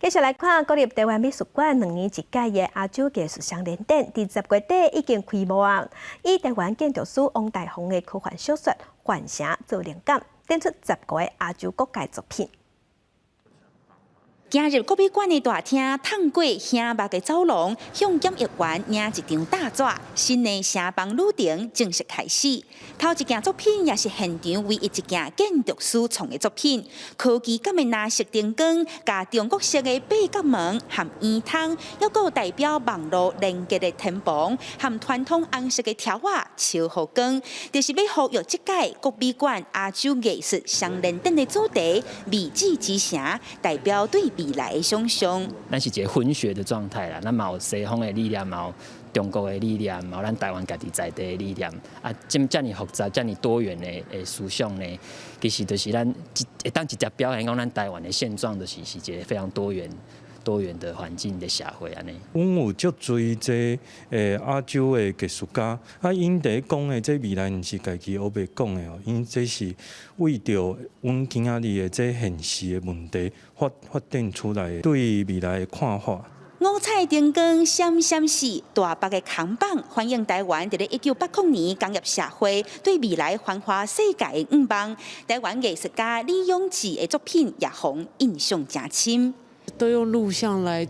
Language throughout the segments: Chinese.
继续来看国立台湾美术馆2年一届的亚洲艺术双年展，第10月底已经开幕啊！以台湾建筑师王大闳的科幻小说《幻城》做灵感，展出10个亚洲各界作品。 行入国美馆的大厅，趟过香木的走廊，向检阅员领一张大纸，新的城邦旅程正式开始。头一件作品也是现场唯一一件建筑师创的作品，科技感的蓝色灯光，加中国式的八角门和圆筒，还有代表网络连接的天棚，和传统红色的条画超好光，就是要呼吁这届国美馆亚洲艺术双年展的主题“未知之城”，代表对未来的想象。咱是一个混血的状态啦，咱嘛有西方的力量，嘛有中国的力量，嘛有咱台湾家己在地的力量。啊，这么复杂、这么多元的思想呢，其实就是咱会当直接表现讲咱台湾的现状，就是一个非常多元的环境的社会安尼。阮有足侪这亚洲的艺术家，啊，因伫讲的这未来，毋是家己黑白讲的哦，因这是为着阮今仔日的这现实的问题发展出来对未来的看法。 五彩灯光闪闪闪，大北的扛棒反映台湾伫咧1980年工业社会对未来繁华世界的愿望。台湾艺术家李永志的作品也互印象真深。 都用录像来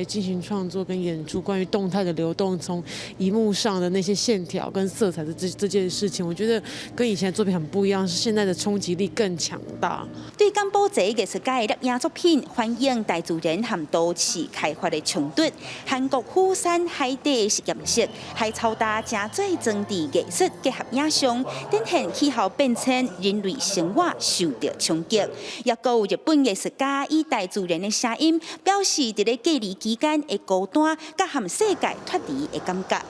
进行创作跟演出，关于动态的流动，从荧幕上的那些线条跟色彩的这件事情，我觉得跟以前的作品很不一样，是现在的冲击力更强大。对甘宝泽艺术家的摄影作品，反映大自然和都市开发的冲突。韩国釜山海底实验室海草大正最装置艺术结合影像，展现气候变迁、人类生活受到冲击。也有日本艺术家以大自然的声音。 表示伫咧隔离期间的孤单，甲和世界脱离的感觉。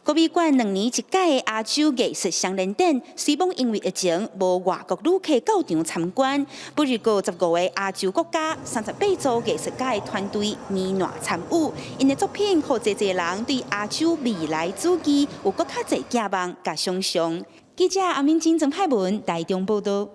国美馆2年一届的亚洲艺术双年展，虽然因为疫情无外国旅客到场参观，不如过15个亚洲国家、38组艺术家的团队年内参与，因的作品，互侪人对亚洲未来主义有更较侪寄望甲想象。记者阿明金郑派文台中报道。